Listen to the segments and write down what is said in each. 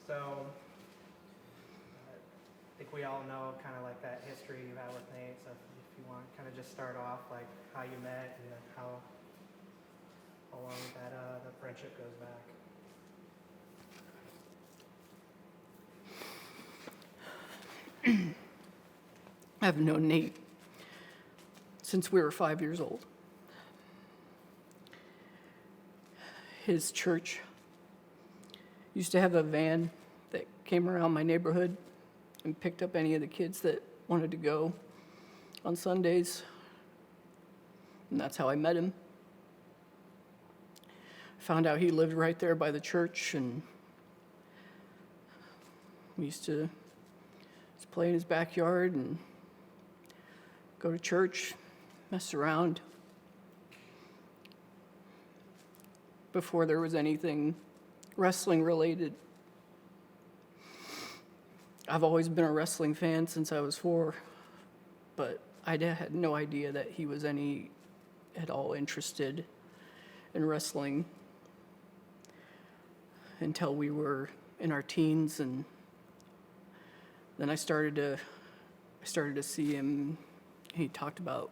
So, I think we all know kind of like that history you have with Nate. So, if you want, kind of just start off like how you met and how long that the friendship goes back. I've known Nate since we were 5 years old. His church used to have a van that came around my neighborhood and picked up any of the kids that wanted to go on Sundays. And that's how I met him. Found out he lived right there by the church, and we used to just play in his backyard and go to church, mess around. Before there was anything wrestling related. I've always been a wrestling fan since I was 4, but I had no idea that he was at all interested in wrestling until we were in our teens, and then I started to see him. He talked about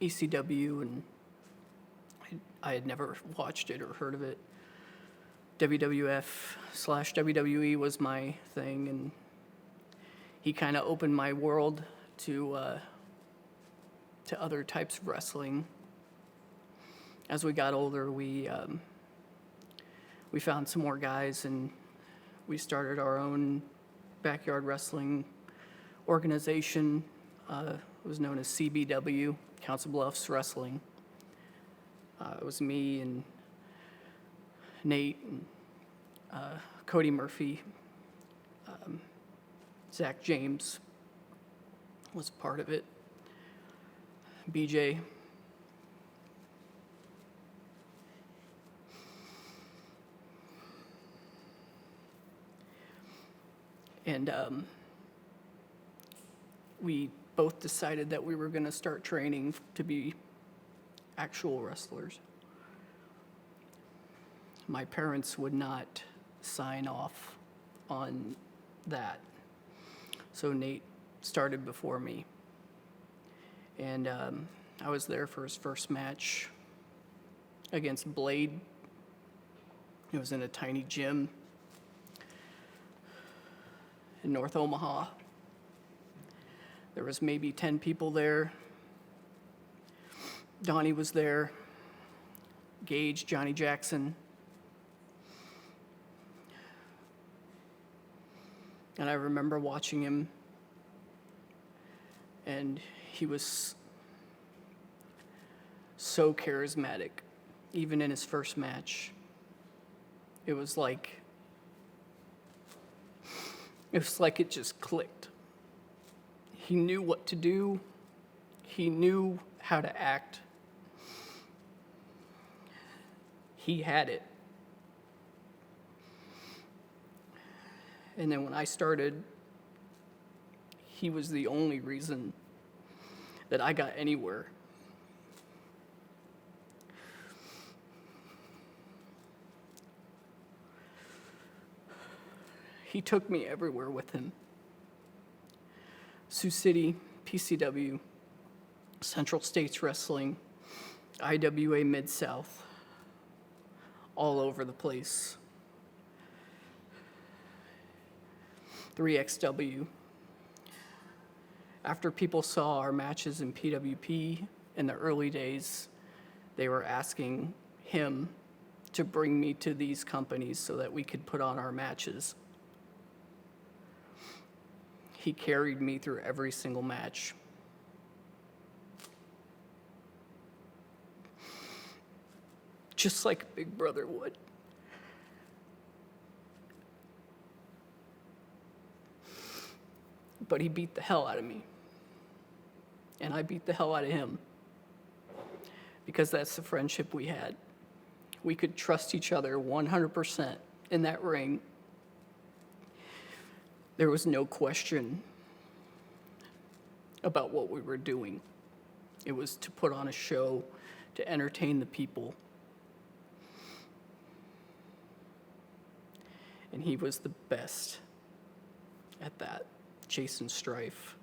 ECW, and I had never watched it or heard of it. WWF/WWE was my thing, and he kind of opened my world to other types of wrestling. As we got older, we found some more guys, and we started our own backyard wrestling organization. It was known as CBW, Council Bluffs Wrestling. It was me and Nate and Cody Murphy. Zach James was part of it. BJ. And we both decided that we were going to start training to be actual wrestlers. My parents would not sign off on that, so Nate started before me. And I was there for his first match against Blade. It was in a tiny gym in North Omaha. There was maybe 10 people there. Donnie was there, Gage, Johnny Jackson. And I remember watching him, and he was so charismatic, even in his first match. It was like it just clicked. He knew what to do. He knew how to act. He had it. And then when I started, he was the only reason that I got anywhere. He took me everywhere with him. Sioux City, PCW, Central States Wrestling, IWA Mid-South, all over the place. 3XW. After people saw our matches in PWP in the early days, they were asking him to bring me to these companies so that we could put on our matches. He carried me through every single match. Just like a big brother would. But he beat the hell out of me. And I beat the hell out of him. Because that's the friendship we had. We could trust each other 100% in that ring. There was no question about what we were doing. It was to put on a show, to entertain the people. And he was the best at that. Jaysin Strife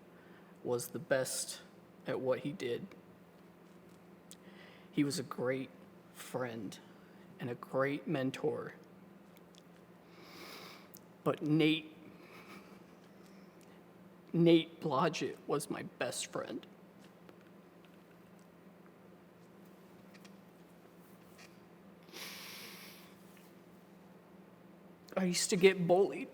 was the best at what he did. He was a great friend and a great mentor. But Nate Blodgett was my best friend. I used to get bullied.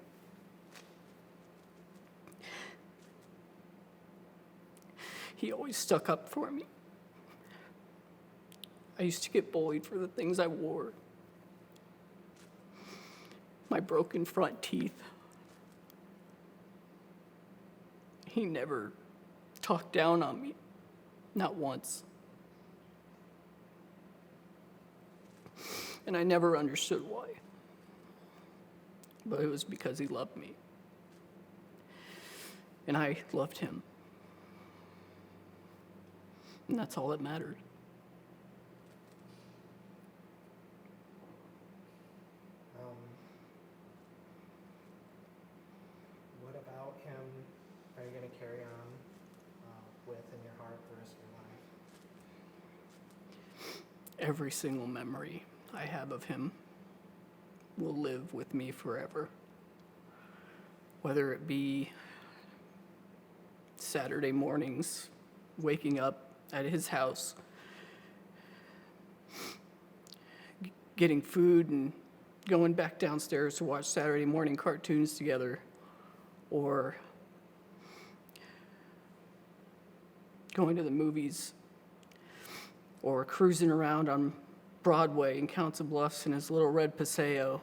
He always stuck up for me. I used to get bullied for the things I wore. My broken front teeth. He never talked down on me, not once. And I never understood why. But it was because he loved me. And I loved him. And that's all that mattered. What about him are you going to carry on with in your heart the rest of your life? Every single memory I have of him will live with me forever. Whether it be Saturday mornings, waking up at his house, getting food and going back downstairs to watch Saturday morning cartoons together, or going to the movies, or cruising around on Broadway in Council Bluffs in his little red Paseo.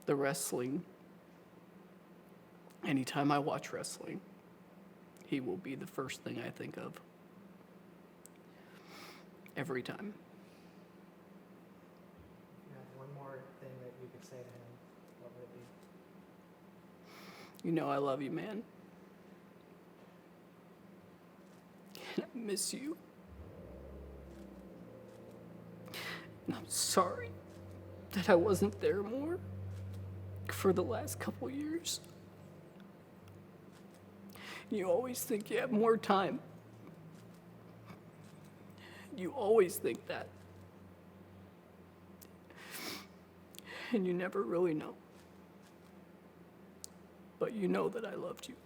The wrestling. Anytime I watch wrestling, he will be the first thing I think of. Every time. You have one more thing that you could say to him, what would it be? You know I love you, man. And I miss you. And I'm sorry that I wasn't there more for the last couple years. You always think you have more time. You always think that. And you never really know. But you know that I loved you.